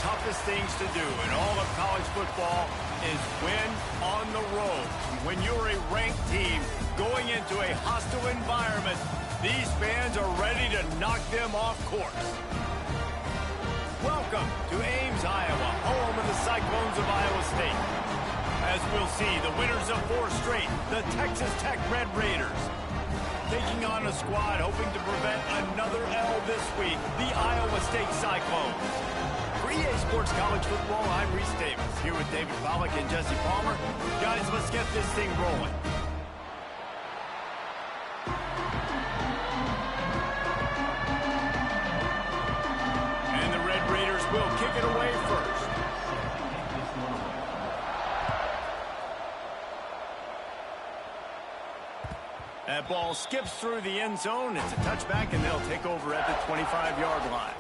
toughest things to do in all of college football is win on the road. When you're a ranked team going into a hostile environment, these fans are ready to knock them off course. Welcome to Ames, Iowa, home of the Cyclones of Iowa State. As we'll see, the winners of 4 straight, the Texas Tech Red Raiders. Taking on a squad hoping to prevent another L this week, the Iowa State Cyclones. For EA Sports College Football, I'm Reese Davis, here with David Pollack and Jesse Palmer. Guys, let's get this thing rolling. And the Red Raiders will kick it away first. That ball skips through the end zone. It's a touchback, and they'll take over at the 25-yard line.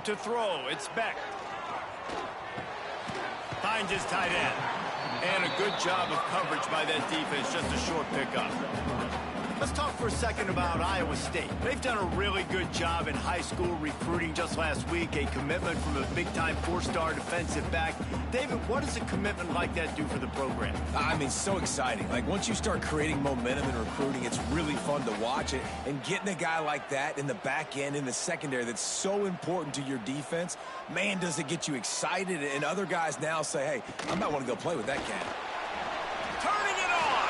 To throw, it's Beck. Finds his tight end. And a good job of coverage by that defense, just a short pickup. Let's talk for a second about Iowa State. They've done a really good job in high school recruiting just last week, a commitment from a big-time 4-star defensive back. David, what does a commitment like that do for the program? I mean, so exciting. Like, once you start creating momentum in recruiting, it's really fun to watch it. And getting a guy like that in the back end, in the secondary, that's so important to your defense, man, does it get you excited. And other guys now say, hey, I might want to go play with that cat. Turning it on!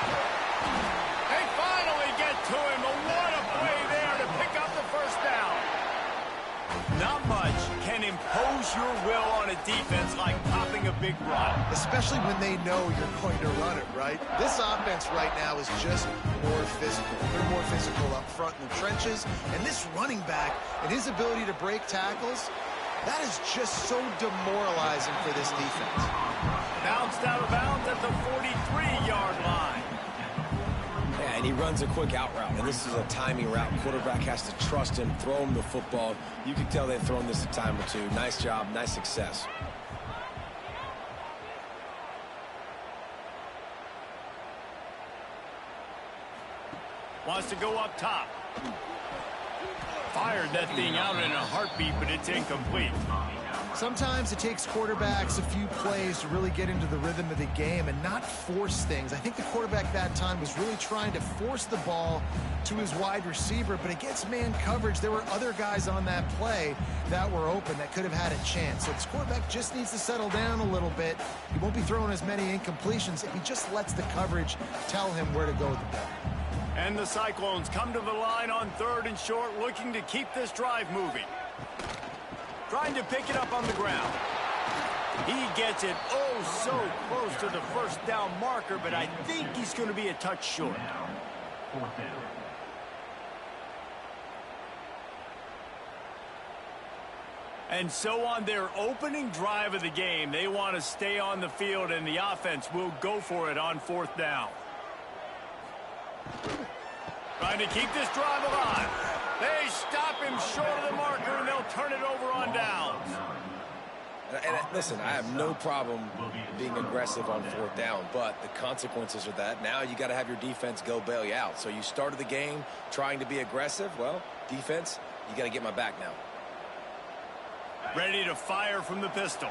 They finally get to him, but what a play there to pick up the first down. Not much can impose your will on a defense like popping a big run. Especially when they know you're going to run it, right? This offense right now is just more physical. They're more physical up front in the trenches. And this running back and his ability to break tackles, that is just so demoralizing for this defense. Bounced out of bounds at the 43-yard line. Yeah, and he runs a quick out route, and this is a timing route. Quarterback has to trust him, throw him the football. You can tell they've thrown this a time or two. Nice job, nice success. Wants to go up top. Fired that thing out in a heartbeat, but it's incomplete. Sometimes it takes quarterbacks a few plays to really get into the rhythm of the game and not force things. I think the quarterback that time was really trying to force the ball to his wide receiver, but against man coverage, there were other guys on that play that were open that could have had a chance. So this quarterback just needs to settle down a little bit. He won't be throwing as many incompletions if he just lets the coverage tell him where to go with the ball. And the Cyclones come to the line on 3rd and short, looking to keep this drive moving. Trying to pick it up on the ground. He gets it oh so close to the first down marker, but I think he's going to be a touch short. And so on their opening drive of the game, they want to stay on the field, and the offense will go for it on 4th down. Trying to keep this drive alive. They stop him short of the marker, and they'll turn it over on downs. And listen, I have no problem being aggressive on 4th down, but the consequences are that now you got to have your defense go bail you out. So you started the game trying to be aggressive. Well, defense, you got to get my back now. Ready to fire from the pistol.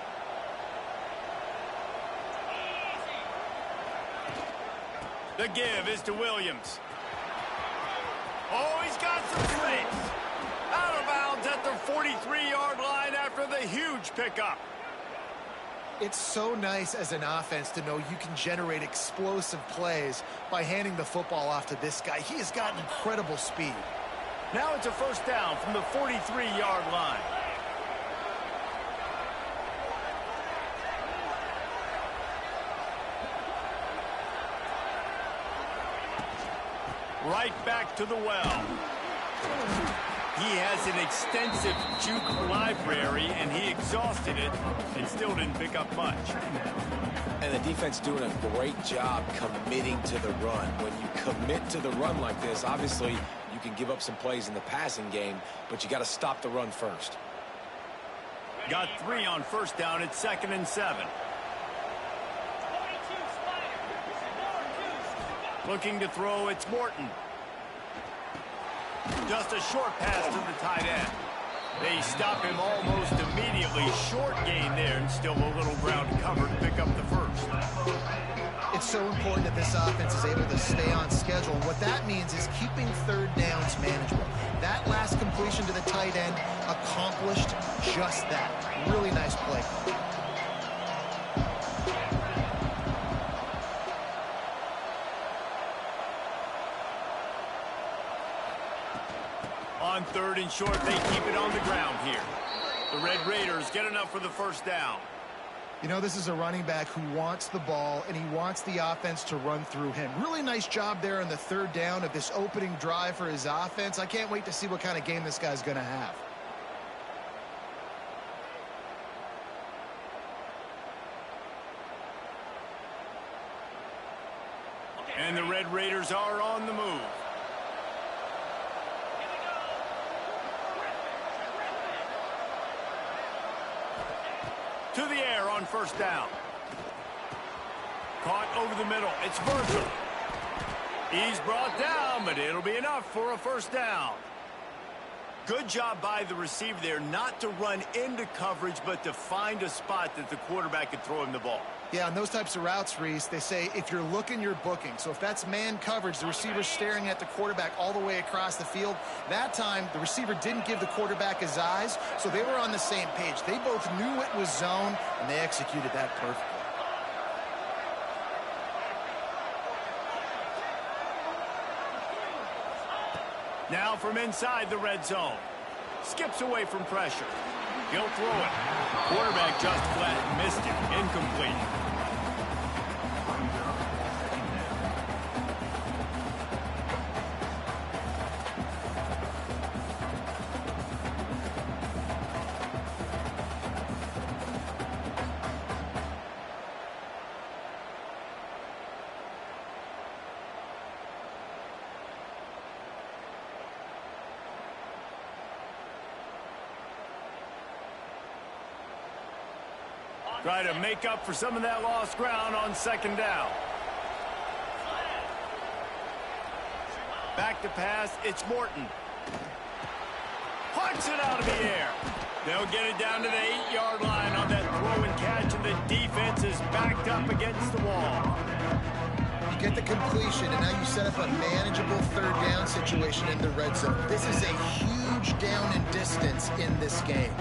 The give is to Williams. Oh, he's got some space. Out of bounds at the 43-yard line after the huge pickup. It's so nice as an offense to know you can generate explosive plays by handing the football off to this guy. He has got incredible speed. Now it's a first down from the 43-yard line. Right back to the well. He has an extensive juke library, and he exhausted it and still didn't pick up much. And the defense doing a great job committing to the run. When you commit to the run like this, obviously you can give up some plays in the passing game, but you got to stop the run first. Got 3 on first down. It's 2nd and 7. Looking to throw, it's Morton. Just a short pass to the tight end. They stop him almost immediately. Short gain there, and still a little ground covered to pick up the first. It's so important that this offense is able to stay on schedule. And what that means is keeping third downs manageable. That last completion to the tight end accomplished just that. Really nice play. On 3rd and short, they keep it on the ground here. The Red Raiders get enough for the first down. You know, this is a running back who wants the ball, and he wants the offense to run through him. Really nice job there on the 3rd down of this opening drive for his offense. I can't wait to see what kind of game this guy's going to have. And the Red Raiders are on the move. To the air on first down. Caught over the middle. It's Virgil. He's brought down, but it'll be enough for a first down. Good job by the receiver there not to run into coverage, but to find a spot that the quarterback could throw him the ball. Yeah, on those types of routes, Reese, they say if you're looking, you're booking. So if that's man coverage, the receiver's staring at the quarterback all the way across the field. That time, the receiver didn't give the quarterback his eyes, so they were on the same page. They both knew it was zone, and they executed that perfectly. Now from inside the red zone. Skips away from pressure. He'll throw it. Quarterback just flat missed it. Incomplete. Try to make up for some of that lost ground on second down. Back to pass, it's Morton. Punts it out of the air. They'll get it down to the 8-yard line on that throw and catch, and the defense is backed up against the wall. You get the completion, and now you set up a manageable third down situation in the red zone. This is a huge down in distance in this game.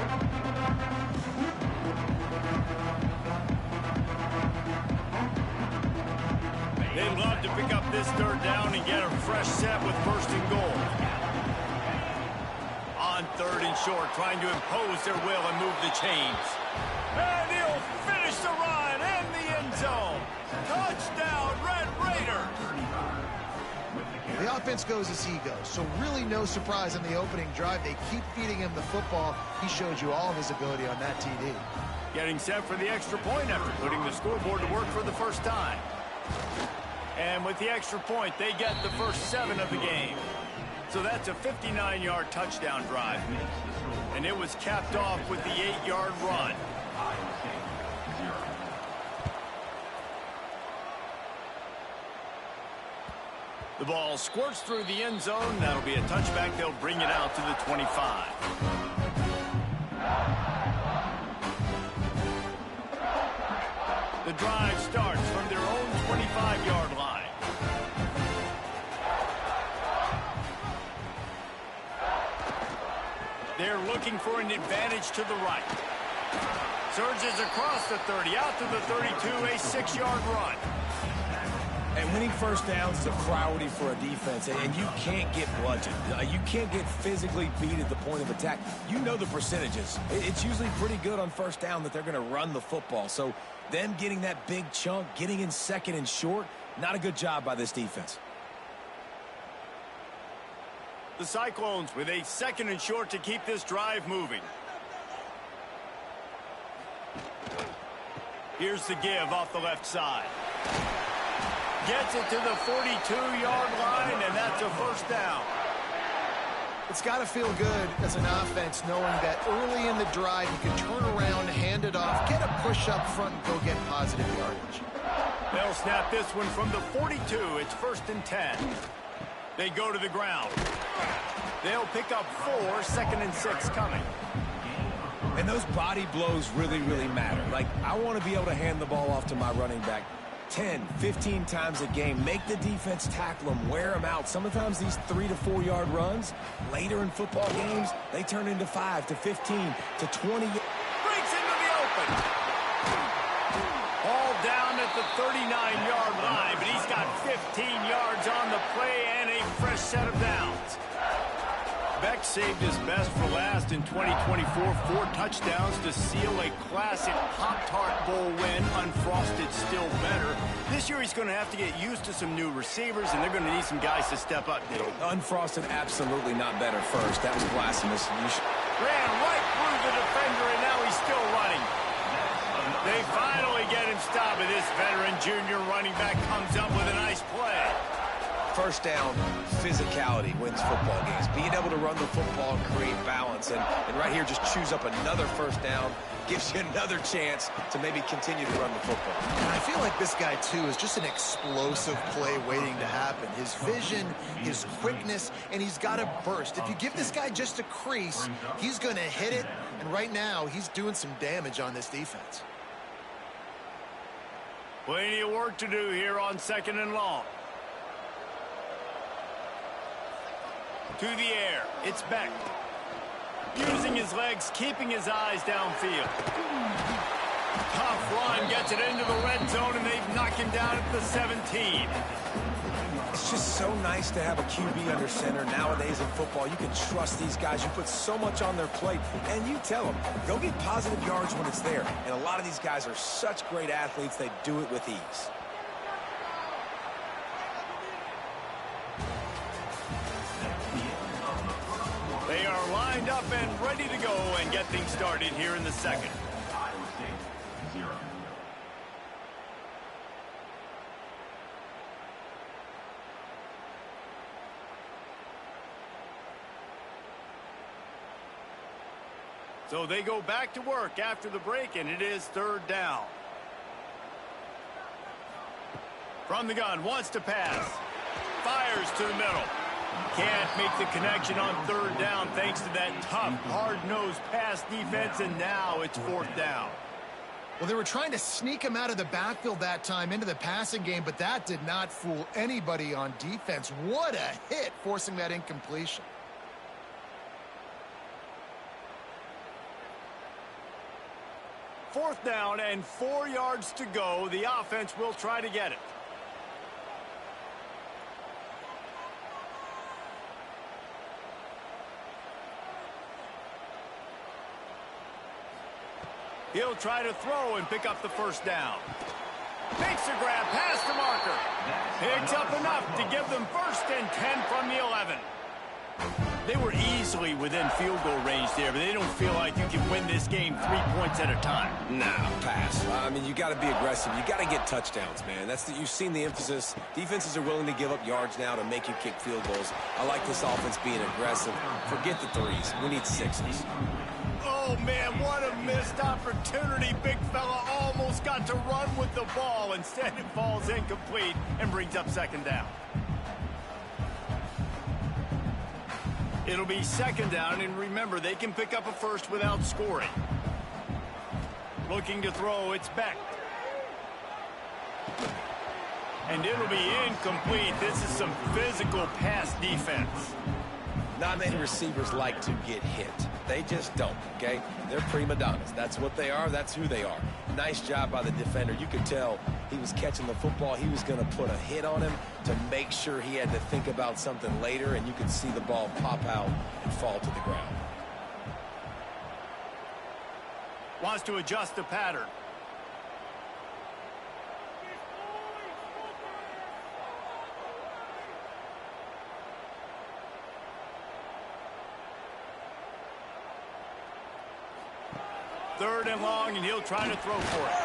They'd love to pick up this third down and get a fresh set with first and goal. On third and short, trying to impose their will and move the chains. And he'll finish the run in the end zone. Touchdown, Red Raiders. The offense goes as he goes, so really no surprise on the opening drive. They keep feeding him the football. He showed you all of his ability on that TD. Getting set for the extra point after putting the scoreboard to work for the first time. And with the extra point, they get the first 7 of the game. So that's a 59-yard touchdown drive. And it was capped off with the 8-yard run. The ball squirts through the end zone. That'll be a touchback. They'll bring it out to the 25. The drive starts from their own 25-yard line. They're looking for an advantage to the right. Surges across the 30, out to the 32, a 6-yard run. And winning first downs is a priority for a defense, and you can't get bludgeoned. You can't get physically beat at the point of attack. You know the percentages. It's usually pretty good on first down that they're going to run the football. So them getting that big chunk, getting in second and short, not a good job by this defense. The Cyclones with a 2nd and short to keep this drive moving. Here's the give off the left side. Gets it to the 42-yard line, and that's a first down. It's got to feel good as an offense knowing that early in the drive you can turn around, hand it off, get a push up front, and go get positive yardage. They'll snap this one from the 42. It's 1st and 10. They go to the ground. They'll pick up 4, 2nd and 6 coming. And those body blows really, really matter. Like, I want to be able to hand the ball off to my running back 10, 15 times a game. Make the defense tackle them, wear them out. Sometimes these 3 to 4 yard runs, later in football games, they turn into 5 to 15 to 20. Breaks into the open. All down at the 39-yard line, but he's got 15 yards on the play and a fresh set of downs. Beck saved his best for last in 2024. 4 touchdowns to seal a classic Pop-Tart Bowl win. Unfrosted still better. This year he's going to have to get used to some new receivers, and they're going to need some guys to step up, Dave. Unfrosted, absolutely not better first. That was blasphemous. Ran right through the defender, and now he's still running. They finally get him stopped, and this veteran junior running back comes up with a nice play. First down, physicality wins football games. Being able to run the football and create balance. And right here, just choose up another first down. Gives you another chance to maybe continue to run the football. And I feel like this guy, too, is just an explosive play waiting to happen. His vision, his quickness, and he's got a burst. If you give this guy just a crease, he's going to hit it. And right now, he's doing some damage on this defense. Plenty of work to do here on 2nd and long. To the air, it's Beck. Using his legs, keeping his eyes downfield. Tough run, gets it into the red zone, and they've knocked him down at the 17. It's just so nice to have a QB under center. Nowadays in football, you can trust these guys. You put so much on their plate, and you tell them, go get positive yards when it's there. And a lot of these guys are such great athletes, they do it with ease. They are lined up and ready to go and get things started here in the 2nd. So they go back to work after the break, and it is 3rd down. From the gun, wants to pass. Fires to the middle. Can't make the connection on 3rd down thanks to that tough, hard-nosed pass defense, and now it's 4th down. Well, they were trying to sneak him out of the backfield that time into the passing game, but that did not fool anybody on defense. What a hit, forcing that incompletion. Fourth down and 4 yards to go. The offense will try to get it. He'll try to throw and pick up the first down. Makes a grab past the marker. Picks up enough to give them 1st and 10 from the 11. They were easily within field goal range there, but they don't feel like you can win this game 3 points at a time. Nah, pass. I mean, you got to be aggressive. You got to get touchdowns, man. You've seen the emphasis. Defenses are willing to give up yards now to make you kick field goals. I like this offense being aggressive. Forget the 3s. We need 6s. Oh, man, what a missed opportunity. Big fella almost got to run with the ball. Instead, it falls incomplete and brings up 2nd down. It'll be 2nd down, and remember, they can pick up a first without scoring. Looking to throw, it's Beck. And it'll be incomplete. This is some physical pass defense. Not many receivers like to get hit. They just don't, okay? They're prima donnas. That's what they are. That's who they are. Nice job by the defender. You could tell he was catching the football. He was going to put a hit on him to make sure he had to think about something later, and you could see the ball pop out and fall to the ground. Wants to adjust the pattern. 3rd and long, and he'll try to throw for it.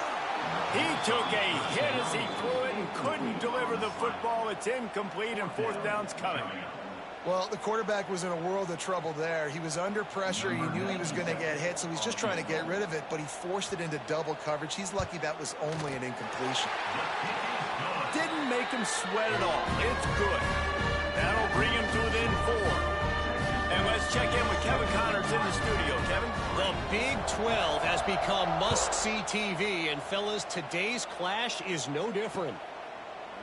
He took a hit as he threw it and couldn't deliver the football. It's incomplete, and 4th down's coming. Well, the quarterback was in a world of trouble there. He was under pressure. He knew he was going to get hit, so he's just trying to get rid of it, but he forced it into double coverage. He's lucky that was only an incompletion. Didn't make him sweat at all. It's good. That'll bring him to within 4. And let's check in with Kevin Connors in the studio. Kevin? The Big 12 has become must-see TV, and fellas, today's clash is no different.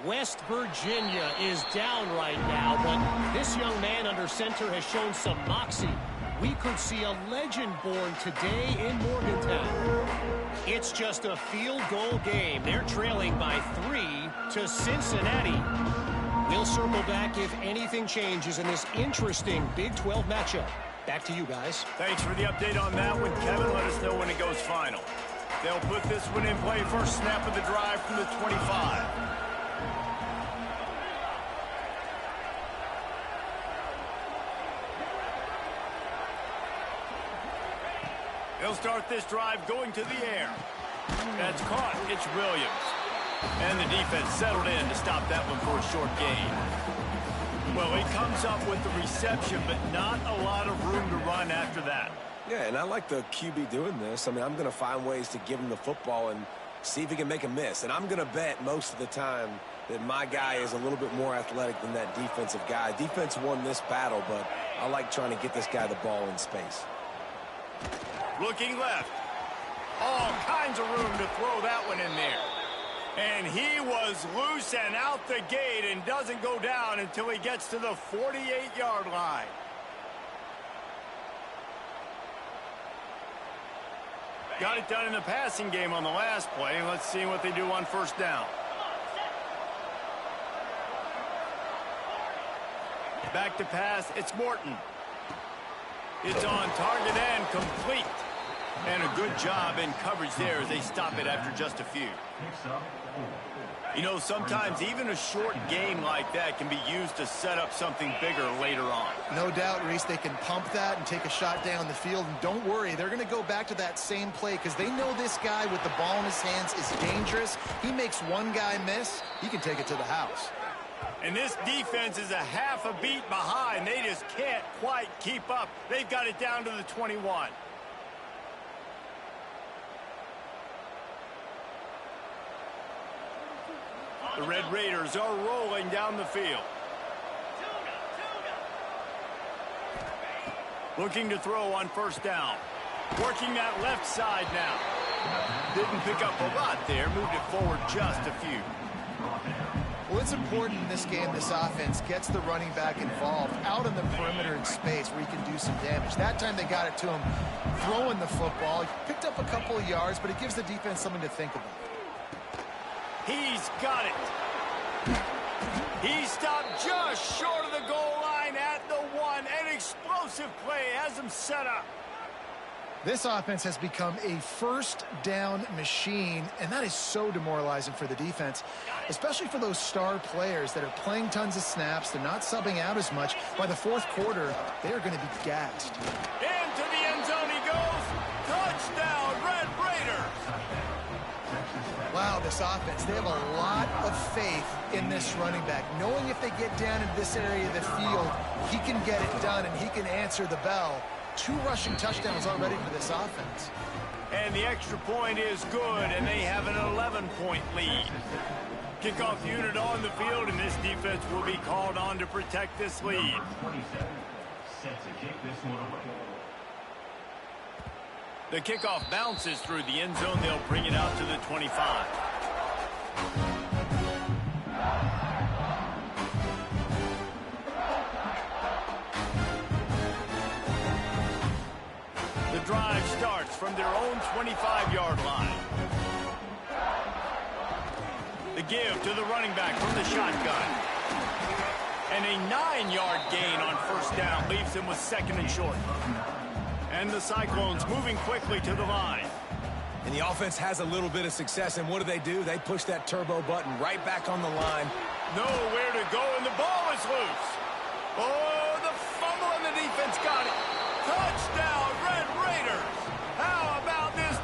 West Virginia is down right now, but this young man under center has shown some moxie. We could see a legend born today in Morgantown. It's just a field goal game. They're trailing by 3 to Cincinnati. We'll circle back if anything changes in this interesting Big 12 matchup. Back to you guys. Thanks for the update on that one, Kevin. Let us know when it goes final. They'll put this one in play. First snap of the drive from the 25. They'll start this drive going to the air. That's caught. It's Williams. And the defense settled in to stop that one for a short gain. Well, he comes up with the reception, but not a lot of room to run after that. Yeah, and I like the QB doing this. I mean, I'm going to find ways to give him the football and see if he can make a miss. And I'm going to bet most of the time that my guy is a little bit more athletic than that defensive guy. Defense won this battle, but I like trying to get this guy the ball in space. Looking left. All kinds of room to throw that one in there. And he was loose and out the gate and doesn't go down until he gets to the 48-yard line. Got it done in the passing game on the last play. And let's see what they do on 1st down. Back to pass. It's Morton. It's on target and complete. And a good job in coverage there as they stop it after just a few. You know, sometimes even a short game like that can be used to set up something bigger later on. No doubt, Reese, they can pump that and take a shot down the field. And don't worry, they're going to go back to that same play because they know this guy with the ball in his hands is dangerous. He makes one guy miss, he can take it to the house. And this defense is a half a beat behind. They just can't quite keep up. They've got it down to the 21. The Red Raiders are rolling down the field. Looking to throw on 1st down. Working that left side now. Didn't pick up a lot there. Moved it forward just a few. Well, it's important in this game this offense gets the running back involved out on the perimeter in space where he can do some damage. That time they got it to him throwing the football. He picked up a couple of yards, but it gives the defense something to think about. He's got it. He stopped just short of the goal line at the 1. An explosive play has him set up. This offense has become a 1st down machine, and that is so demoralizing for the defense, especially for those star players that are playing tons of snaps. They're not subbing out as much. By the 4th quarter, they are going to be gassed. Into the end zone he goes. Touchdown, Red Raiders. Wow, this offense, they have a lot of faith in this running back, knowing if they get down into this area of the field, he can get it done and he can answer the bell. 2 rushing touchdowns already for this offense. And the extra point is good, and they have an 11-point lead. Kickoff unit on the field, and this defense will be called on to protect this lead. The kickoff bounces through the end zone. They'll bring it out to the 25. The drive starts from their own 25-yard line. The give to the running back from the shotgun. And a 9-yard gain on 1st down leaves him with 2nd and short. And the Cyclones moving quickly to the line. And the offense has a little bit of success, and what do? They push that turbo button right back on the line. Nowhere to go, and the ball is loose. Oh, the fumble, and the defense got it. Touchdown, Red Raiders. How about this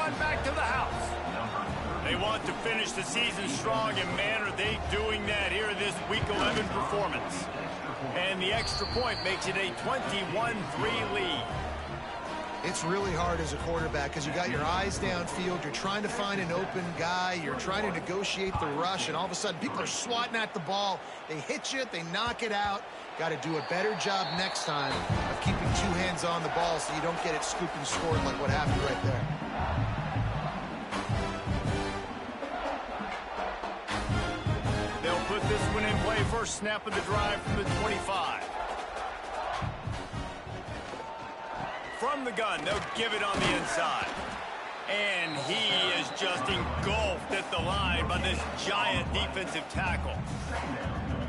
run back to the house. They want to finish the season strong, and man, are they doing that here in this Week 11 performance. And the extra point makes it a 21-3 lead. It's really hard as a quarterback because you got your eyes downfield. You're trying to find an open guy. You're trying to negotiate the rush, and all of a sudden people are swatting at the ball. They hit you, they knock it out. Got to do a better job next time of keeping two hands on the ball so you don't get it scooped and scored like what happened right there. They'll put this one in play. First snap of the drive from the 25. From the gun, they'll give it on the inside. And he is just engulfed at the line by this giant defensive tackle.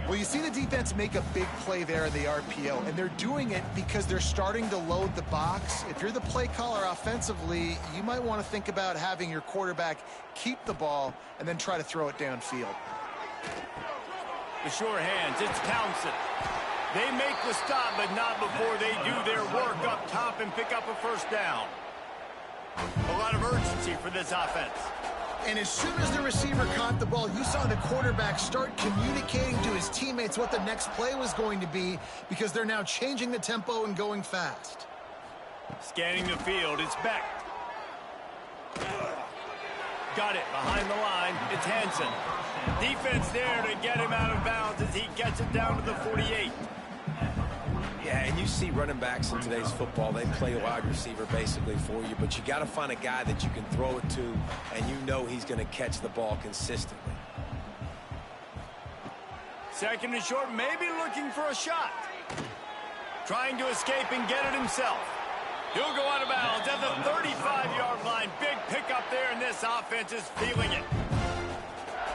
Well, you see the defense make a big play there in the RPO, and they're doing it because they're starting to load the box. If you're the play caller offensively, you might want to think about having your quarterback keep the ball and then try to throw it downfield. The sure hands, it's Townsend. They make the stop, but not before they do their work up top and pick up a first down. A lot of urgency for this offense. And as soon as the receiver caught the ball, you saw the quarterback start communicating to his teammates what the next play was going to be because they're now changing the tempo and going fast. Scanning the field, it's Beck. Got it behind the line. It's Hansen. Defense there to get him out of bounds as he gets it down to the 48. Yeah, and you see running backs in today's football, they play a wide receiver basically for you, but you got to find a guy that you can throw it to, and you know he's going to catch the ball consistently. Second and short, maybe looking for a shot. Trying to escape and get it himself. He'll go out of bounds at the 35-yard line. Big pickup there, and this offense is feeling it.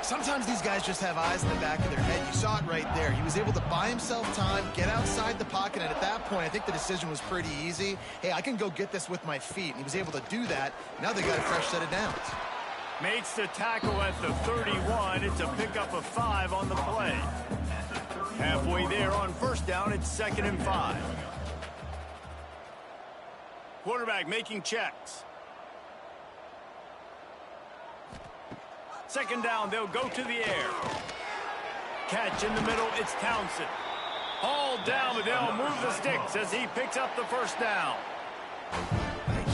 Sometimes these guys just have eyes in the back of their head. You saw it right there. He was able to buy himself time, get outside the pocket, and at that point, I think the decision was pretty easy. Hey, I can go get this with my feet. And he was able to do that. Now they got a fresh set of downs. Makes the tackle at the 31. It's a pickup of 5 on the play. Halfway there on first down, it's 2nd and 5. Quarterback making checks. Second down, they'll go to the air. Catch in the middle, it's Townsend. All down, but they'll move the sticks as he picks up the first down.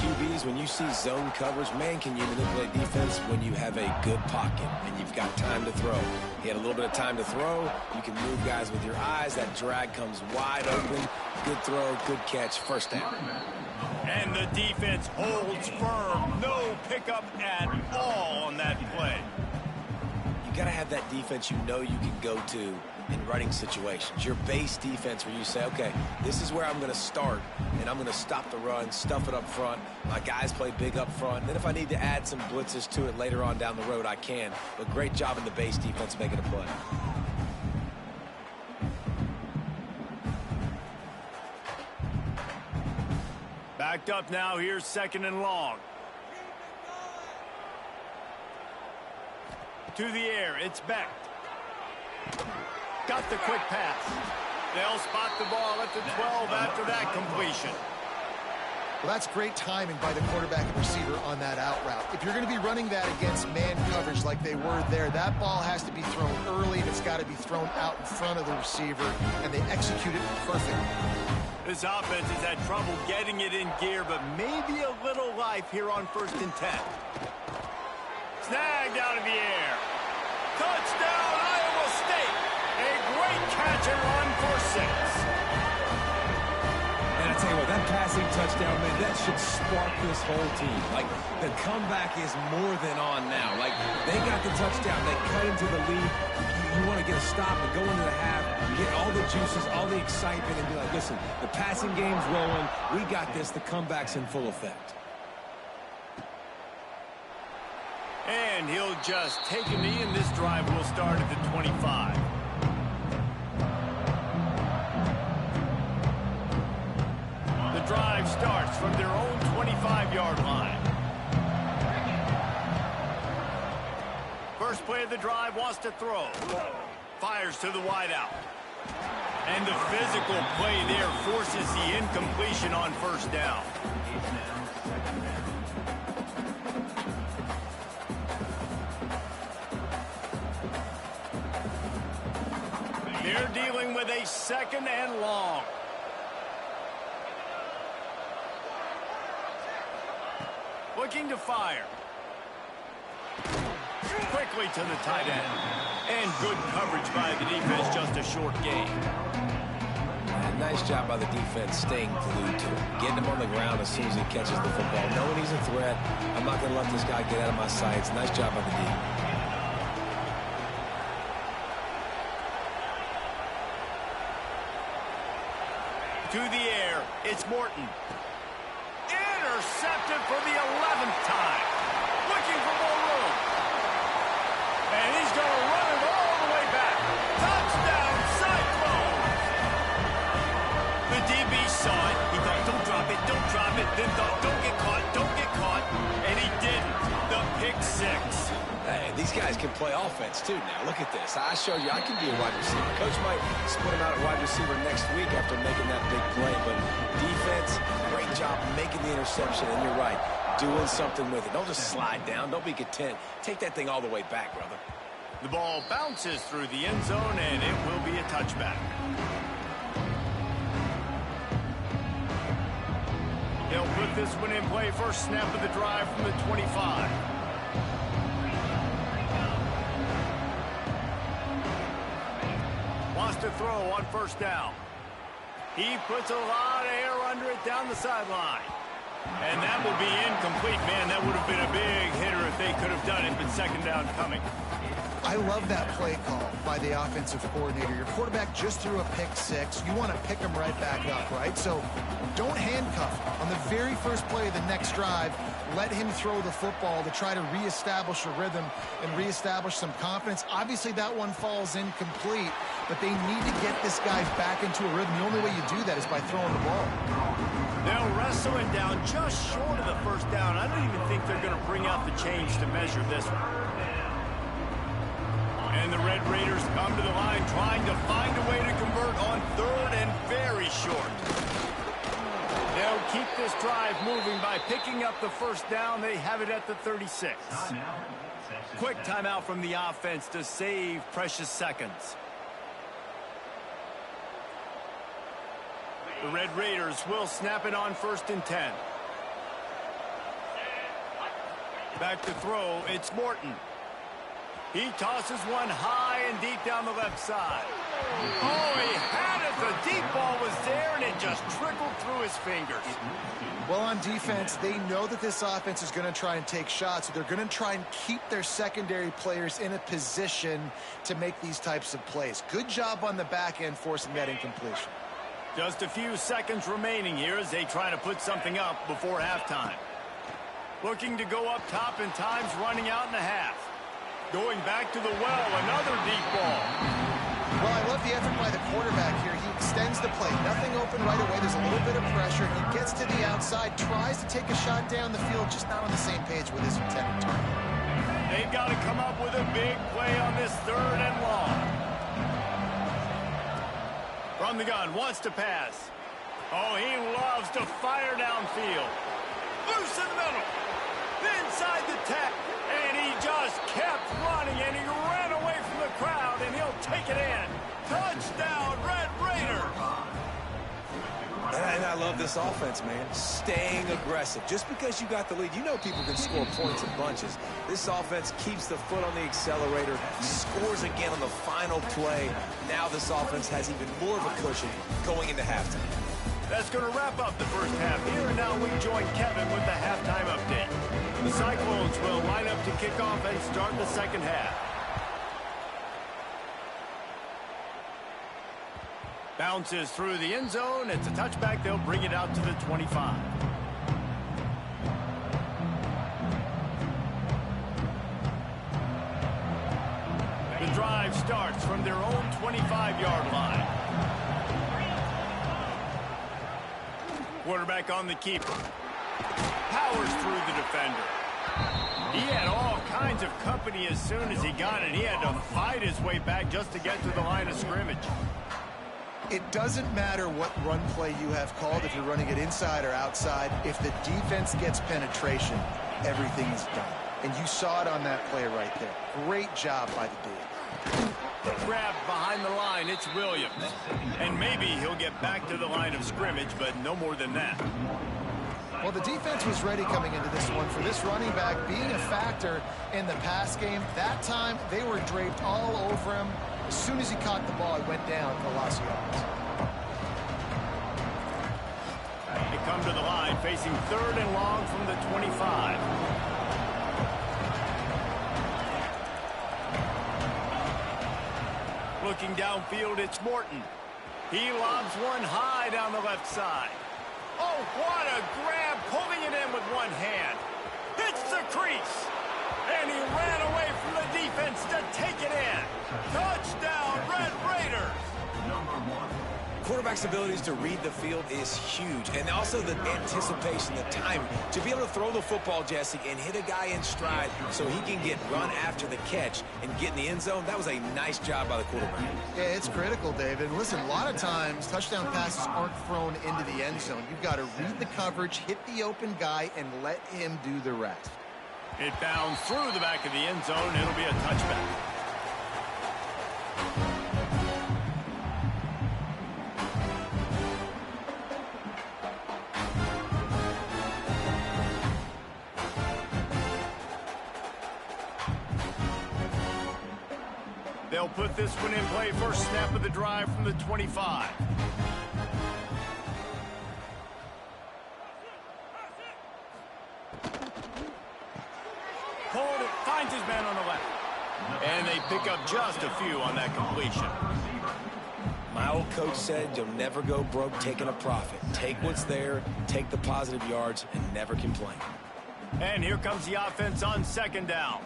QBs, when you see zone coverage, man, can you manipulate defense when you have a good pocket and you've got time to throw. He had a little bit of time to throw. You can move guys with your eyes. That drag comes wide open. Good throw, good catch, first down. And the defense holds firm. No pickup at all on that play. You got to have that defense you know you can go to in running situations. Your base defense where you say, okay, this is where I'm going to start, and I'm going to stop the run, stuff it up front. My guys play big up front. Then if I need to add some blitzes to it later on down the road, I can. But great job in the base defense making a play. Backed up now, here's 2nd and long. To the air, it's Beck. Got the quick pass. They'll spot the ball at the 12 after that completion. Well, that's great timing by the quarterback and receiver on that out route. If you're going to be running that against man coverage like they were there, that ball has to be thrown early, and it's got to be thrown out in front of the receiver, and they execute it perfectly. This offense has had trouble getting it in gear, but maybe a little life here on 1st and 10. Snagged out of the air. Touchdown, Iowa State. A great catch and run for 6. And I tell you what, that passing touchdown, man, that should spark this whole team. Like, the comeback is more than on now. Like, they got the touchdown. They cut into the lead. You want to get a stop and go into the half, get all the juices, all the excitement, and be like, listen, the passing game's rolling. We got this. The comeback's in full effect. And he'll just take a knee, and this drive will start at the 25. The drive starts from their own 25-yard line. First play of the drive, wants to throw. Fires to the wideout. And the physical play there forces the incompletion on first down. Here dealing with a 2nd and long. Looking to fire. Quickly to the tight end. And good coverage by the defense, just a short gain. Nice job by the defense staying glued to him. Getting him on the ground as soon as he catches the football. Knowing he's a threat, I'm not going to let this guy get out of my sights. Nice job by the D. To the air, it's Morton. Intercepted for the 11th time. Looking for more room. And he's going to run it all the way back. Touchdown, Cyclones! The DB saw it. He thought, don't drop it, don't drop it. Then thought, don't get caught, don't get caught. And he didn't. The pick 6. Hey, these guys can play offense, too, now. Look at this. I showed you I can be a wide receiver. Coach might split him out at wide receiver next week after making that big play. But defense, great job making the interception. And you're right, doing something with it. Don't just slide down. Don't be content. Take that thing all the way back, brother. The ball bounces through the end zone, and it will be a touchback. They'll put this one in play. First snap of the drive from the 25. Wants to throw on first down. He puts a lot of air under it down the sideline. And that will be incomplete. Man, that would have been a big hitter if they could have done it, but 2nd down coming. I love that play call by the offensive coordinator. Your quarterback just threw a pick 6. You want to pick him right back up, right? So don't handcuff him. On the very first play of the next drive, let him throw the football to try to reestablish a rhythm and reestablish some confidence. Obviously, that one falls incomplete, but they need to get this guy back into a rhythm. The only way you do that is by throwing the ball. They'll wrestle him down just short of the first down. I don't even think they're going to bring out the chains to measure this one. And the Red Raiders come to the line trying to find a way to convert on 3rd and very short. They'll keep this drive moving by picking up the first down. They have it at the 36. Quick timeout from the offense to save precious seconds. The Red Raiders will snap it on 1st and 10. Back to throw, it's Morton. He tosses one high and deep down the left side. Oh, he had it. The deep ball was there, and it just trickled through his fingers. Well, on defense, they know that this offense is going to try and take shots. So they're going to try and keep their secondary players in a position to make these types of plays. Good job on the back end forcing that incompletion. Just a few seconds remaining here as they try to put something up before halftime. Looking to go up top, and time's running out in the half. Going back to the well, another deep ball. Well, I love the effort by the quarterback here. He extends the play. Nothing open right away. There's a little bit of pressure. He gets to the outside, tries to take a shot down the field, just not on the same page with his intended target. They've got to come up with a big play on this 3rd and long. From the gun, wants to pass. Oh, he loves to fire downfield. Loose in the middle. Inside the tech. And he just kept running, and he ran away from the crowd, and he'll take it in. Touchdown, Red Raiders. And I love this offense, man. Staying aggressive. Just because you got the lead, you know people can score points in bunches. This offense keeps the foot on the accelerator, scores again on the final play. Now this offense has even more of a cushion going into halftime. That's going to wrap up the first half here, and now we join Kevin with the halftime update. The Cyclones will line up to kick off and start the 2nd half. Bounces through the end zone. It's a touchback. They'll bring it out to the 25. The drive starts from their own 25-yard line. Quarterback on the keeper. Powers through the defender. He had all kinds of company as soon as he got it. He had to fight his way back just to get to the line of scrimmage. It doesn't matter what run play you have called, if you're running it inside or outside. If the defense gets penetration, everything is done. And you saw it on that play right there. Great job by the D. Grabbed behind the line, it's Williams. And maybe he'll get back to the line of scrimmage, but no more than that. Well, the defense was ready coming into this one for this running back being a factor in the pass game. That time, they were draped all over him. As soon as he caught the ball, it went down for loss of yards. They come to the line, facing 3rd and long from the 25. Looking downfield, it's Morton. He lobs one high down the left side. Oh, what a grab, pulling it in with one hand. Hits the crease. And he ran away from the defense to take it in. Touchdown, Red Raiders. Quarterback's abilities to read the field is huge, and also the anticipation, the timing. To be able to throw the football, Jesse, and hit a guy in stride so he can get run after the catch and get in the end zone, that was a nice job by the quarterback. Yeah, it's critical, David. Listen, a lot of times, touchdown passes aren't thrown into the end zone. You've got to read the coverage, hit the open guy, and let him do the rest. It bounds through the back of the end zone. It'll be a touchback. They'll put this one in play. First snap of the drive from the 25. Pulled it, finds his man on the left. And they pick up just a few on that completion. My old coach said you'll never go broke taking a profit. Take what's there, take the positive yards, and never complain. And here comes the offense on 2nd down.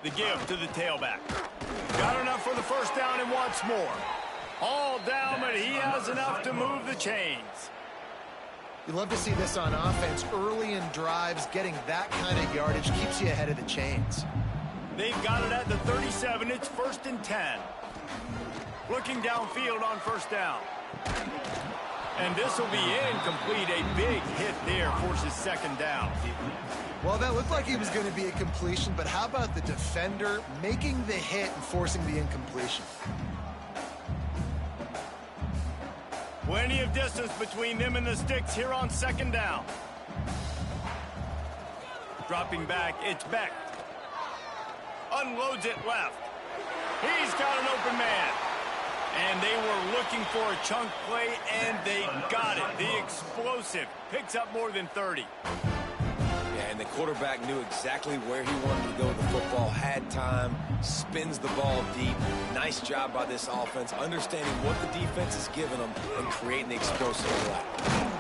The give to the tailback. Got enough for the first down and wants more. All down, but he has enough to move the chains. You love to see this on offense. Early in drives, getting that kind of yardage keeps you ahead of the chains. They've got it at the 37. It's 1st and 10. Looking downfield on 1st down. And this will be incomplete. A big hit there forces 2nd down. Well, that looked like it was going to be a completion, but how about the defender making the hit and forcing the incompletion? Plenty of distance between them and the sticks here on 2nd down. Dropping back, it's Beck. Unloads it left. He's got an open man. And they were looking for a chunk play, and they got it. The explosive picks up more than 30. And the quarterback knew exactly where he wanted to go with the football, had time, spins the ball deep. Nice job by this offense, understanding what the defense is giving them and creating the explosive play.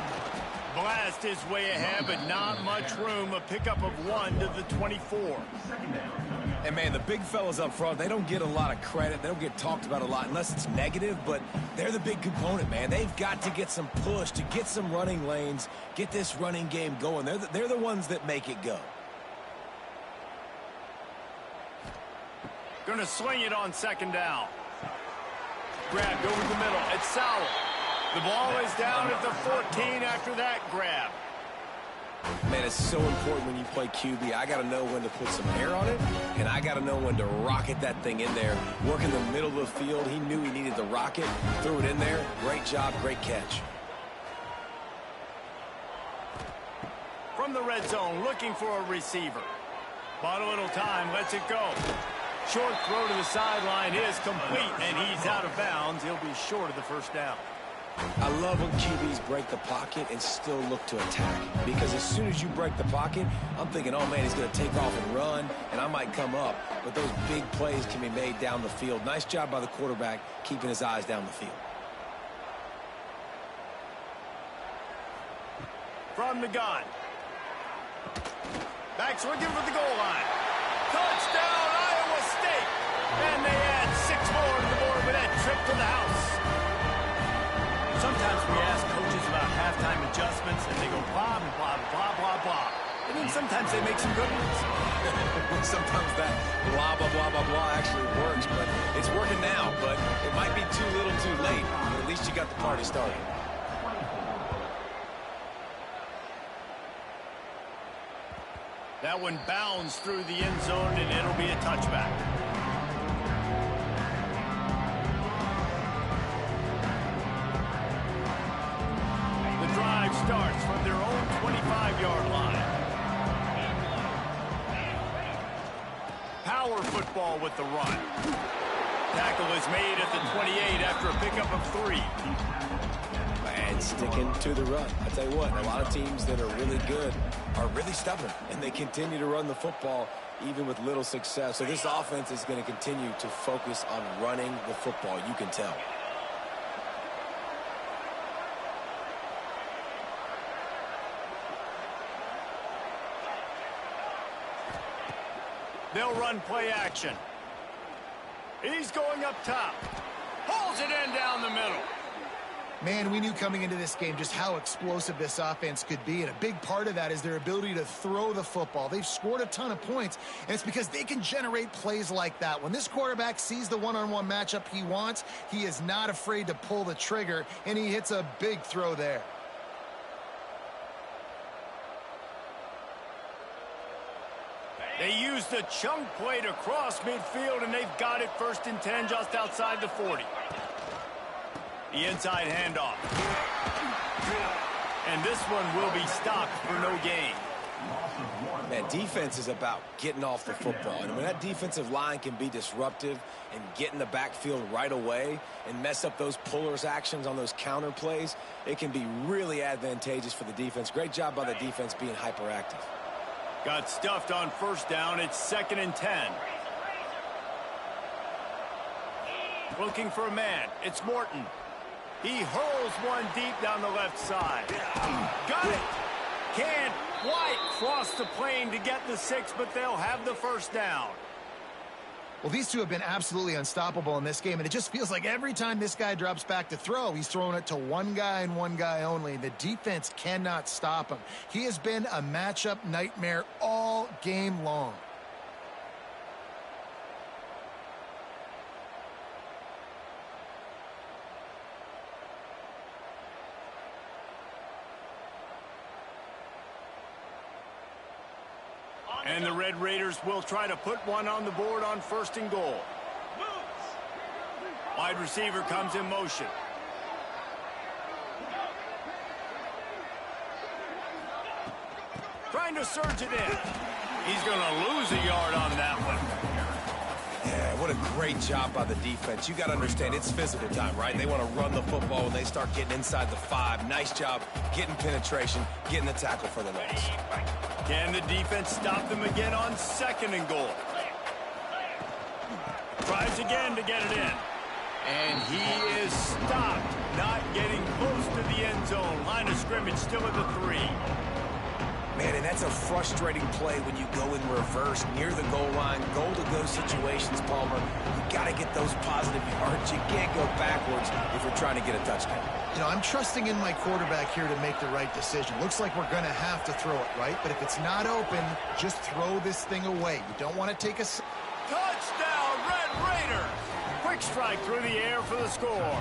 Blast his way ahead, but not much room. A pickup of 1 to the 24. And, man, the big fellas up front, they don't get a lot of credit. They don't get talked about a lot unless it's negative, but they're the big component, man. They've got to get some push, to get some running lanes, get this running game going. They're the ones that make it go. Going to sling it on 2nd down. Grabbed over the middle. It's Sowell. The ball is down at the 14 after that grab. Man, it's so important when you play QB. I got to know when to put some air on it, and I got to know when to rocket that thing in there. Work in the middle of the field. He knew he needed the rocket. Threw it in there. Great job, great catch. From the red zone, looking for a receiver. Bought a little time, lets it go. Short throw to the sideline is complete, and he's out of bounds. He'll be short of the first down. I love when QBs break the pocket and still look to attack. Because as soon as you break the pocket, I'm thinking, oh, man, he's going to take off and run, and I might come up. But those big plays can be made down the field. Nice job by the quarterback keeping his eyes down the field. From the gun. Back's looking for the goal line. Touchdown, Iowa State. And they add 6 more to the board with that trip to the house. Sometimes we ask coaches about halftime adjustments, and they go blah, blah, blah, blah, blah. And then sometimes they make some good ones. Sometimes that blah, blah, blah, blah, blah actually works, but it's working now. But it might be too little too late, but at least you got the party started. That one bounds through the end zone, and it'll be a touchback. The drive starts from their own 25-yard line. Power football with the run. Tackle is made at the 28 after a pickup of 3. And sticking to the run. I tell you what, a lot of teams that are really good are really stubborn, and they continue to run the football even with little success. So this offense is going to continue to focus on running the football. You can tell. They'll run play action. He's going up top. Pulls it in down the middle. Man, we knew coming into this game just how explosive this offense could be, and a big part of that is their ability to throw the football. They've scored a ton of points, and it's because they can generate plays like that. When this quarterback sees the one-on-one matchup he wants, he is not afraid to pull the trigger, and he hits a big throw there. They use the chunk play to cross midfield, and they've got it 1st and 10 just outside the 40. The inside handoff. And this one will be stopped for no gain. Man, defense is about getting off the football. And when that defensive line can be disruptive and get in the backfield right away and mess up those pullers actions on those counter plays, it can be really advantageous for the defense. Great job by the defense being hyperactive. Got stuffed on 1st down. It's 2nd and 10. Looking for a man. It's Morton. He hurls one deep down the left side. Got it. Can't quite cross the plane to get the 6, but they'll have the 1st down. Well, these two have been absolutely unstoppable in this game, and it just feels like every time this guy drops back to throw, he's throwing it to one guy and one guy only. The defense cannot stop him. He has been a matchup nightmare all game long. And the Red Raiders will try to put one on the board on 1st and goal. Wide receiver comes in motion. Trying to surge it in. He's going to lose a yard on that one. Yeah, what a great job by the defense. You got to understand, it's physical time, right? They want to run the football when they start getting inside the 5. Nice job getting penetration, getting the tackle for the loss. Can the defense stop them again on 2nd and goal? Tries again to get it in. And he is stopped, not getting close to the end zone. Line of scrimmage still at the 3. Man, and that's a frustrating play when you go in reverse near the goal line. Goal-to-go situations, Palmer. You got to get those positive yards. You can't go backwards if you're trying to get a touchdown. You know, I'm trusting in my quarterback here to make the right decision. Looks like we're going to have to throw it, right? But if it's not open, just throw this thing away. You don't want to take a... Touchdown, Red Raiders! Quick strike through the air for the score.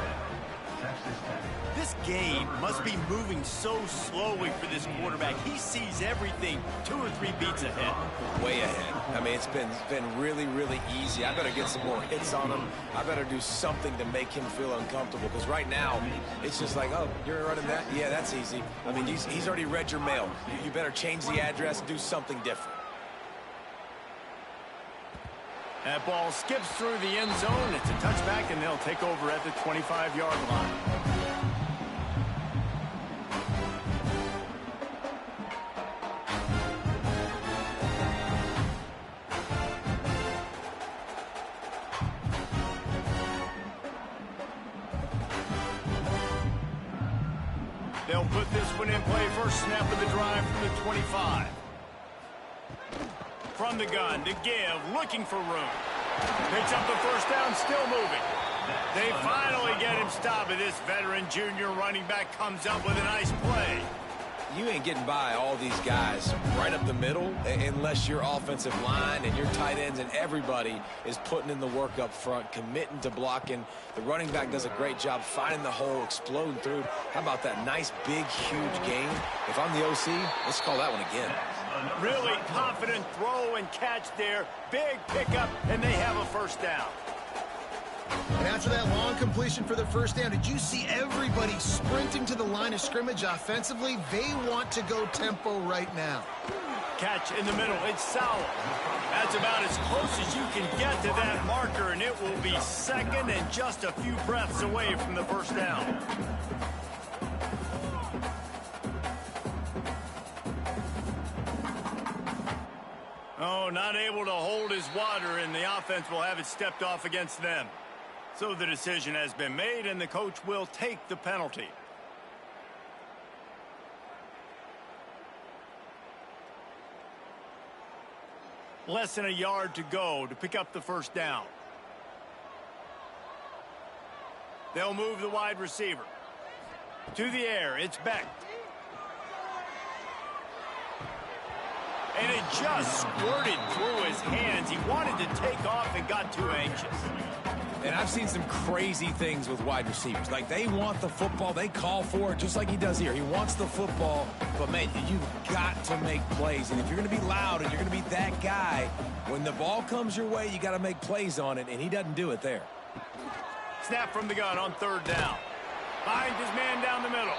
This game must be moving so slowly for this quarterback. He sees everything 2 or 3 beats ahead. Way ahead. I mean, it's been really, really easy. I better get some more hits on him. I better do something to make him feel uncomfortable, because right now, it's just like, oh, you're running that? Yeah, that's easy. I mean, he's already read your mail. You better change the address and do something different. That ball skips through the end zone. It's a touchback, and they'll take over at the 25-yard line. They'll put this one in play. First snap of the drive from the 25. From the gun to give, looking for room. Picks up the 1st down, still moving. They finally get him stopped, and this veteran junior running back comes up with a nice play. You ain't getting by all these guys right up the middle unless your offensive line and your tight ends and everybody is putting in the work up front, committing to blocking. The running back does a great job finding the hole, exploding through. How about that nice, big, huge gain? If I'm the OC, let's call that one again. Really confident throw and catch there. Big pickup, and they have a first down. And after that long completion for the first down, did you see everybody sprinting to the line of scrimmage offensively? They want to go tempo right now. Catch in the middle. It's Sowell. That's about as close as you can get to that marker, and it will be second and just a few breaths away from the first down. Oh, not able to hold his water, and the offense will have it stepped off against them. So the decision has been made, and the coach will take the penalty. Less than a yard to go to pick up the first down. They'll move the wide receiver. To the air, it's Beck. And it just squirted through his hands. He wanted to take off and got too anxious. And I've seen some crazy things with wide receivers. Like, they want the football. They call for it just like he does here. He wants the football. But, man, you've got to make plays. And if you're going to be loud and you're going to be that guy, when the ball comes your way, you got to make plays on it. And he doesn't do it there. Snap from the gun on third down. Finds his man down the middle.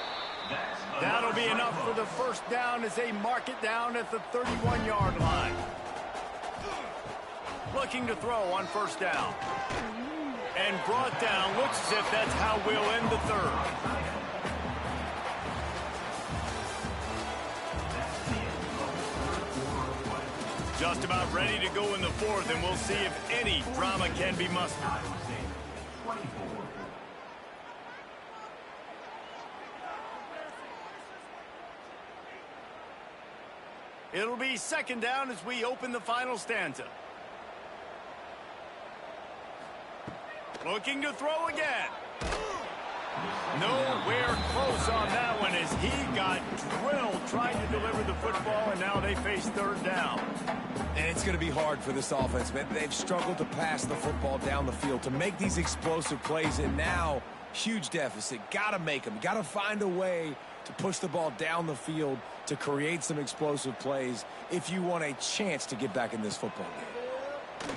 That'll be enough for the first down as they mark it down at the 31-yard line. Looking to throw on first down. And brought down. Looks as if that's how we'll end the third. Just about ready to go in the fourth, and we'll see if any drama can be mustered. It'll be second down as we open the final stanza. Looking to throw again. Nowhere close on that one as he got drilled trying to deliver the football, and now they face third down. And it's going to be hard for this offense, man. They've struggled to pass the football down the field to make these explosive plays, and now huge deficit. Got to make them. Got to find a way to push the ball down the field to create some explosive plays if you want a chance to get back in this football game.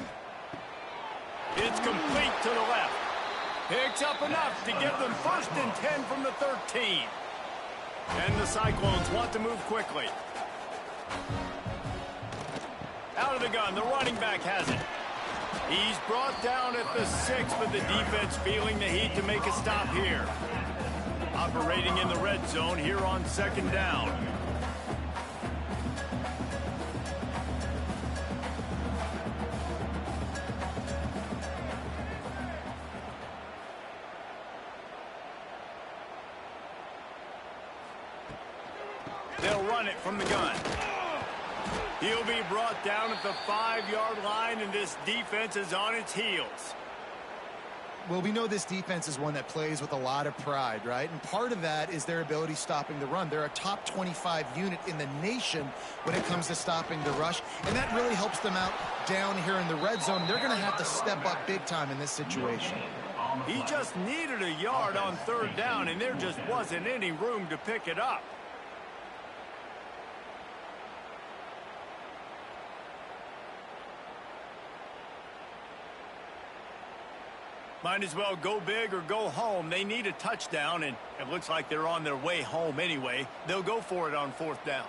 It's complete to the left. Picks up enough to give them first and 10 from the 13. And the Cyclones want to move quickly. Out of the gun, the running back has it. He's brought down at the 6, but the defense feeling the heat to make a stop here. Operating in the red zone here on second down. They'll run it from the gun. He'll be brought down at the 5-yard line, and this defense is on its heels. Well, we know this defense is one that plays with a lot of pride, right? And part of that is their ability stopping the run. They're a top 25 unit in the nation when it comes to stopping the rush, and that really helps them out down here in the red zone. They're going to have to step up big time in this situation. He just needed a yard on third down, and there just wasn't any room to pick it up. Might as well go big or go home. They need a touchdown, and it looks like they're on their way home anyway. They'll go for it on fourth down.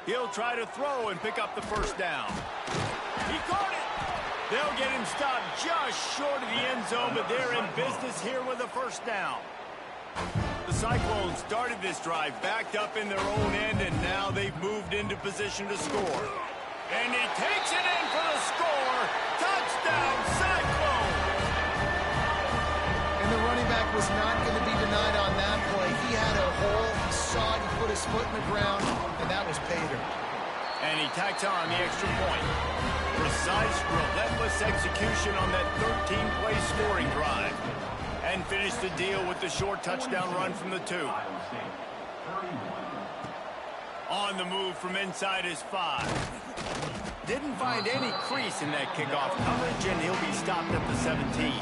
He'll try to throw and pick up the first down. He caught it. They'll get him stopped just short of the end zone, but they're in business here with a first down. The Cyclones started this drive backed up in their own end, and now they've moved into position to score. And he takes it in for the score. Touchdown, Cyclones! And the running back was not going to be denied on that play. He had a hole. He saw it. He put his foot in the ground, and that was pay dirt. And he tacks on the extra point. Precise, relentless execution on that 13-play scoring drive. And finished the deal with the short touchdown run from the 2. On the move from inside his 5. Didn't find any crease in that kickoff coverage, and he'll be stopped at the 17.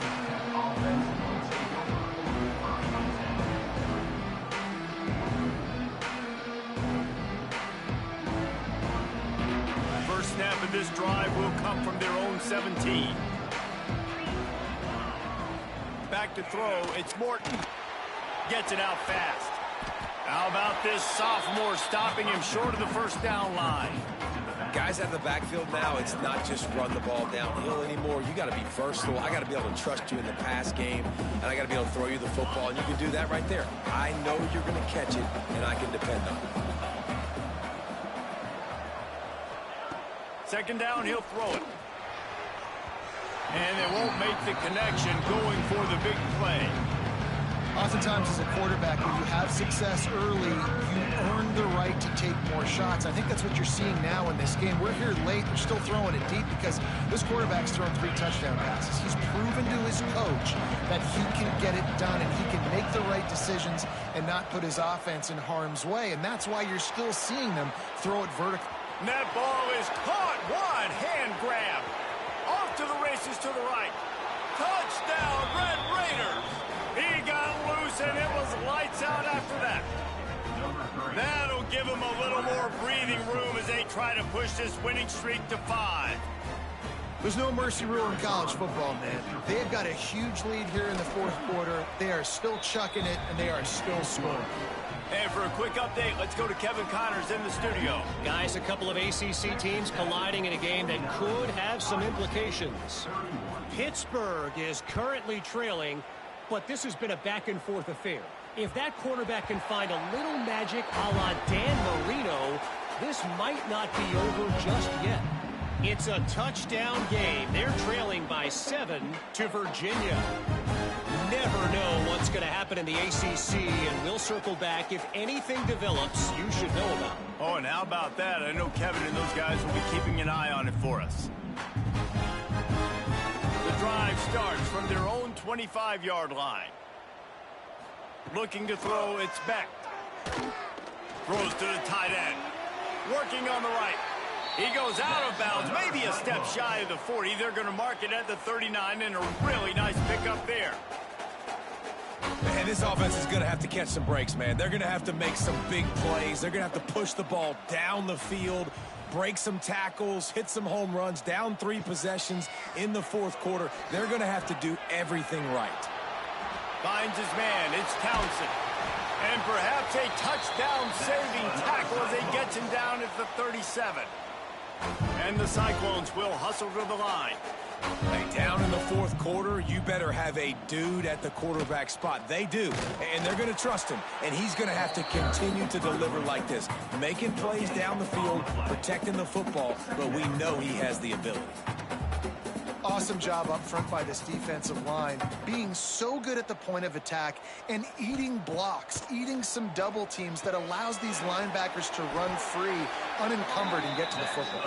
First snap of this drive will come from their own 17. Back to throw, it's Morton. Gets it out fast. How about this sophomore stopping him short of the first down line? Guys out of the backfield now, it's not just run the ball downhill anymore. You got to be versatile. I got to be able to trust you in the pass game, and I got to be able to throw you the football, and you can do that right there. I know you're going to catch it, and I can depend on it. Second down, he'll throw it. And they won't make the connection going for the big play. Oftentimes as a quarterback, when you have success early, you earn the right to take more shots. I think that's what you're seeing now in this game. We're here late. They're still throwing it deep because this quarterback's thrown 3 touchdown passes. He's proven to his coach that he can get it done and he can make the right decisions and not put his offense in harm's way. And that's why you're still seeing them throw it vertical. And that ball is caught. One hand grab. Off to the races to the right. Touchdown, Red Raiders. He got loose, and it was lights out after that. That'll give him a little more breathing room as they try to push this winning streak to 5. There's no mercy rule in college football, man. They've got a huge lead here in the fourth quarter. They are still chucking it, and they are still scoring. And for a quick update, let's go to Kevin Connors in the studio. Guys, a couple of ACC teams colliding in a game that could have some implications. Pittsburgh is currently trailing, but this has been a back-and-forth affair. If that quarterback can find a little magic a la Dan Marino, this might not be over just yet. It's a touchdown game. They're trailing by 7 to Virginia. Never know what's going to happen in the ACC, and we'll circle back if anything develops you should know about. Oh, and how about that? I know Kevin and those guys will be keeping an eye on it for us. The drive starts from their own 25-yard line. Looking to throw, it's Beck. Throws to the tight end. Working on the right. He goes out of bounds, maybe a step shy of the 40. They're going to mark it at the 39, and a really nice pickup there. Man, this offense is going to have to catch some breaks, man. They're going to have to make some big plays. They're going to have to push the ball down the field, break some tackles, hit some home runs, down 3 possessions in the fourth quarter. They're going to have to do everything right. Finds his man. It's Townsend. And perhaps a touchdown-saving tackle as he gets him down at the 37. And the Cyclones will hustle to the line. Hey, down in the fourth quarter, you better have a dude at the quarterback spot. They do, and they're going to trust him. And he's going to have to continue to deliver like this, making plays down the field, protecting the football, but we know he has the ability. Awesome job up front by this defensive line, being so good at the point of attack and eating blocks, eating some double teams that allows these linebackers to run free, unencumbered, and get to the football.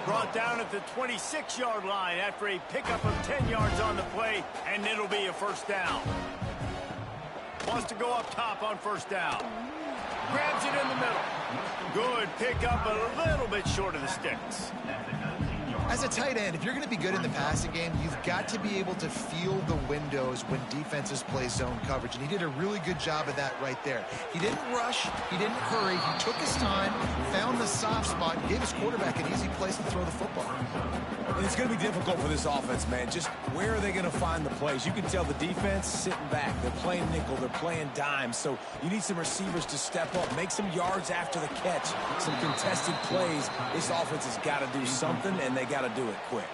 Brought down at the 26-yard line after a pickup of 10 yards on the play, and it'll be a first down. Wants to go up top on first down. Grabs it in the middle. Good pickup, a little bit short of the sticks. As a tight end, if you're going to be good in the passing game, you've got to be able to feel the windows when defenses play zone coverage, and he did a really good job of that right there. He didn't rush, he didn't hurry, he took his time, found the soft spot, and gave his quarterback an easy place to throw the football. And it's going to be difficult for this offense, man. Just where are they going to find the plays? You can tell the defense sitting back. They're playing nickel, they're playing dime, so you need some receivers to step up, make some yards after the catch, some contested plays. This offense has got to do something, and they got to do it quick.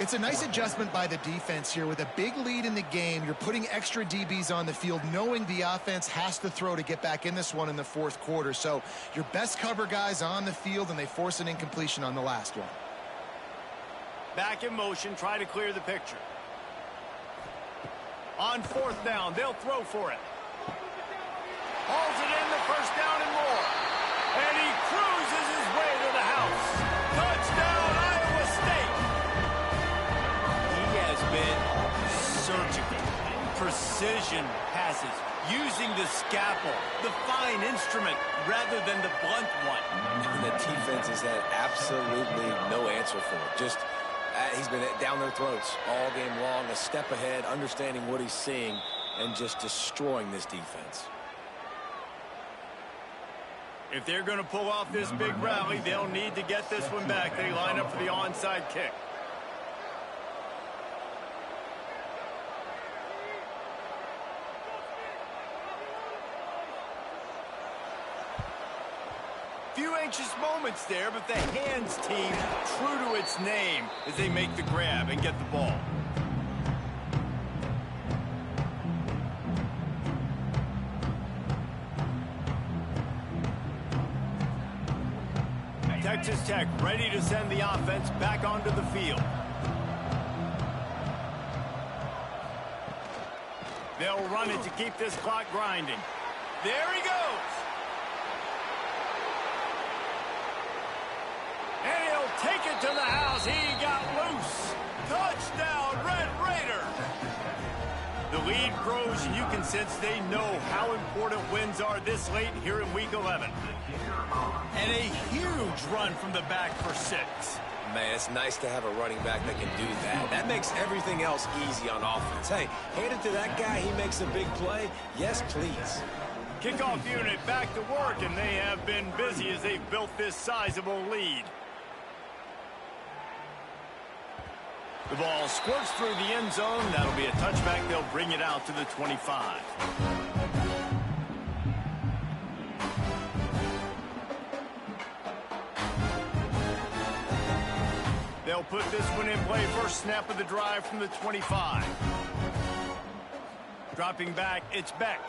It's a nice adjustment by the defense here. With a big lead in the game, you're putting extra DBs on the field, knowing the offense has to throw to get back in this one in the fourth quarter. So your best cover guys on the field, and they force an incompletion on the last one. Back in motion, try to clear the picture. On fourth down, they'll throw for it. Hauls it in, the first down and more. And he cruises his way to the house. Touchdown, Iowa State. He has been surgical. precision passes, using the scalpel, the fine instrument, rather than the blunt one. And the defense has had absolutely no answer for it. Just, he's been down their throats all game long, a step ahead, understanding what he's seeing, and just destroying this defense. If they're going to pull off this big rally, they'll need to get this one back. They line up for the onside kick. Few anxious moments there, but the hands team, true to its name, as they make the grab and get the ball. Texas Tech ready to send the offense back onto the field. They'll run it to keep this clock grinding. There he goes. And he'll take it to the house. He got loose. Touchdown, Red Raider. The lead grows, and you can sense they know how important wins are this late here in Week 11. And a huge run from the back for 6. Man, it's nice to have a running back that can do that. That makes everything else easy on offense. Hey, hand it to that guy. He makes a big play. Yes, please. Kickoff unit back to work, and they have been busy as they've built this sizable lead. The ball squirts through the end zone. That'll be a touchback. They'll bring it out to the 25. They'll put this one in play. First snap of the drive from the 25. Dropping back, it's Beck.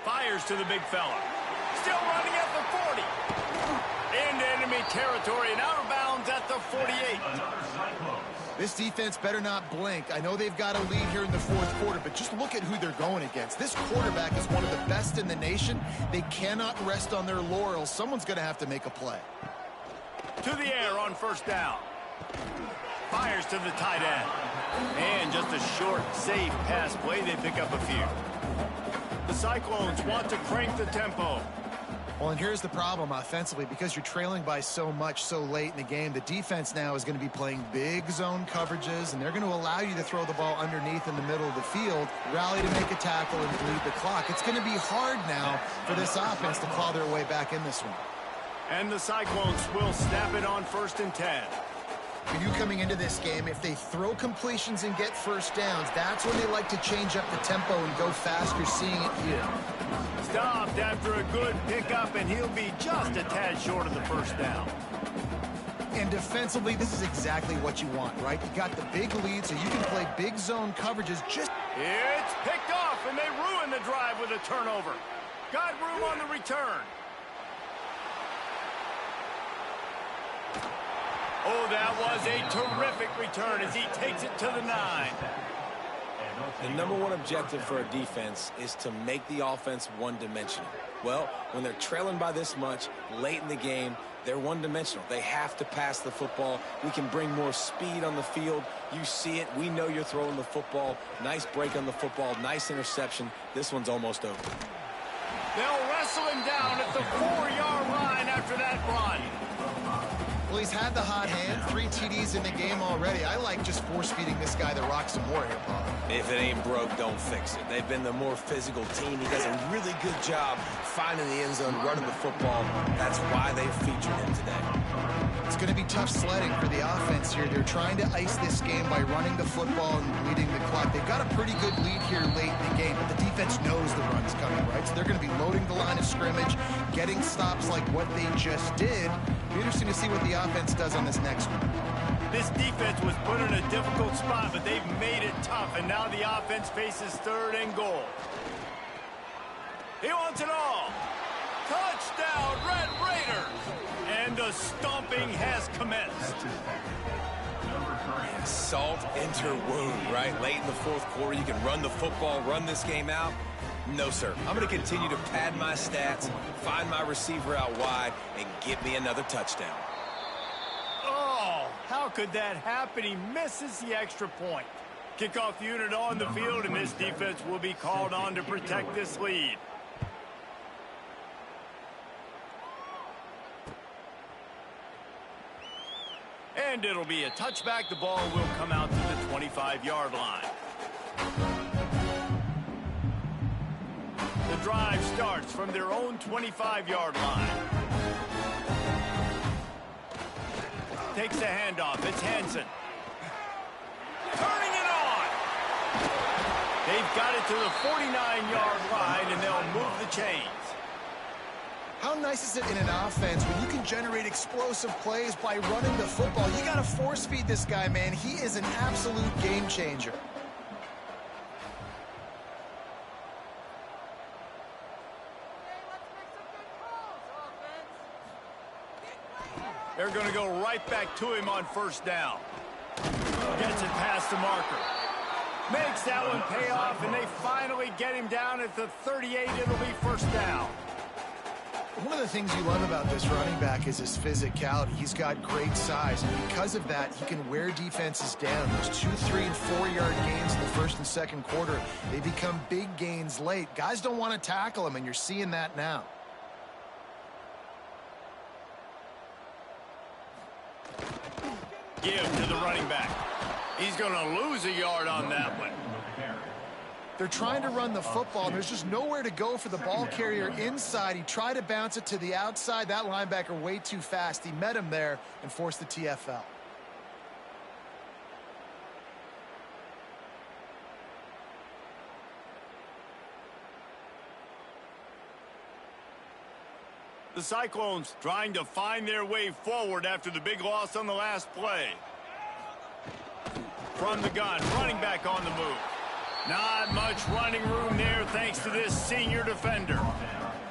Fires to the big fella. Still running at the 40. Into enemy territory and out of bounds at the 48. This defense better not blink. I know they've got a lead here in the fourth quarter, but just look at who they're going against. This quarterback is one of the best in the nation. They cannot rest on their laurels. Someone's going to have to make a play. To the air on first down. Fires to the tight end. And just a short, safe pass play. They pick up a few. The Cyclones want to crank the tempo. Well, and here's the problem offensively. Because you're trailing by so much so late in the game, the defense now is going to be playing big zone coverages, and they're going to allow you to throw the ball underneath in the middle of the field, rally to make a tackle, and bleed the clock. It's going to be hard now for this offense to claw their way back in this one. And the Cyclones will snap it on 1st and 10. For you coming into this game, if they throw completions and get first downs, that's when they like to change up the tempo and go fast. You're seeing it here. Stopped after a good pickup, and he'll be just a tad short of the first down. And defensively, this is exactly what you want, right? You got the big lead, so you can play big zone coverages. It's picked off, and they ruin the drive with a turnover. Got room on the return. Oh, that was a terrific return as he takes it to the 9. The number one objective for a defense is to make the offense one-dimensional. Well, when they're trailing by this much late in the game, they're one-dimensional. They have to pass the football. We can bring more speed on the field. You see it. We know you're throwing the football. Nice break on the football. Nice interception. This one's almost over. They'll wrestle him down at the 4-yard line after that run. Well, he's had the hot hand, 3 TDs in the game already. I like just force-feeding this guy the rock some more here, Paul. If it ain't broke, don't fix it. They've been the more physical team. He does a really good job finding the end zone, running the football. That's why they featured him today. It's going to be tough sledding for the offense here. They're trying to ice this game by running the football and bleeding the clock. They've got a pretty good lead here late in the game, but the defense knows the run's coming, right? So they're going to be loading the line of scrimmage, getting stops like what they just did. It'll be interesting to see what the offense does on this next one. This defense was put in a difficult spot, but they've made it tough, and now the offense faces 3rd and goal. He wants it all. Touchdown, Red Raiders! And the stomping has commenced. Salt into wound, right? Late in the fourth quarter, you can run the football, run this game out. No, sir. I'm going to continue to pad my stats, find my receiver out wide, and get me another touchdown. Oh, how could that happen? He misses the extra point. Kickoff unit on the field, and this defense will be called on to protect this lead. And it'll be a touchback. The ball will come out to the 25-yard line. The drive starts from their own 25-yard line. Takes the handoff. It's Hansen. Turning it on. They've got it to the 49-yard line, and they'll move the chains. How nice is it in an offense when you can generate explosive plays by running the football? You got to force feed this guy, man. He is an absolute game changer. They're going to go right back to him on first down. Gets it past the marker. Makes that one pay off, and they finally get him down at the 38. It'll be first down. One of the things you love about this running back is his physicality. He's got great size, and because of that, he can wear defenses down. Those 2, 3, and 4-yard gains in the first and second quarter, they become big gains late. Guys don't want to tackle him, and you're seeing that now. Give to the running back. He's going to lose a yard on that one. They're trying to run the football, and there's just nowhere to go for the ball carrier inside. He tried to bounce it to the outside. That linebacker way too fast. He met him there and forced the TFL. The Cyclones trying to find their way forward after the big loss on the last play. From the gun, running back on the move. Not much running room there thanks to this senior defender.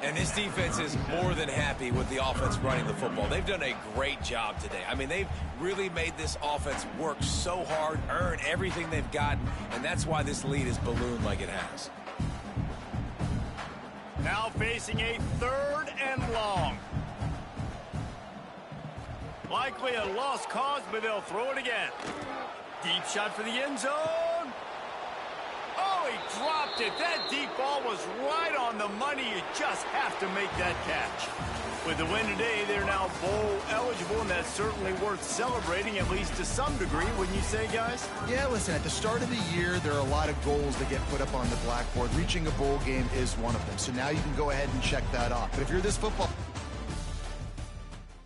And this defense is more than happy with the offense running the football. They've done a great job today. I mean, they've really made this offense work so hard, earn everything they've gotten, and that's why this lead is ballooned like it has. Now facing a 3rd and long. Likely a lost cause, but they'll throw it again. Deep shot for the end zone. Oh, he dropped it. That deep ball was right on the money. You just have to make that catch. With the win today, they're now bowl eligible, and that's certainly worth celebrating, at least to some degree, wouldn't you say, guys? Yeah, listen, at the start of the year, there are a lot of goals that get put up on the blackboard. Reaching a bowl game is one of them. So now you can go ahead and check that off. But if you're this football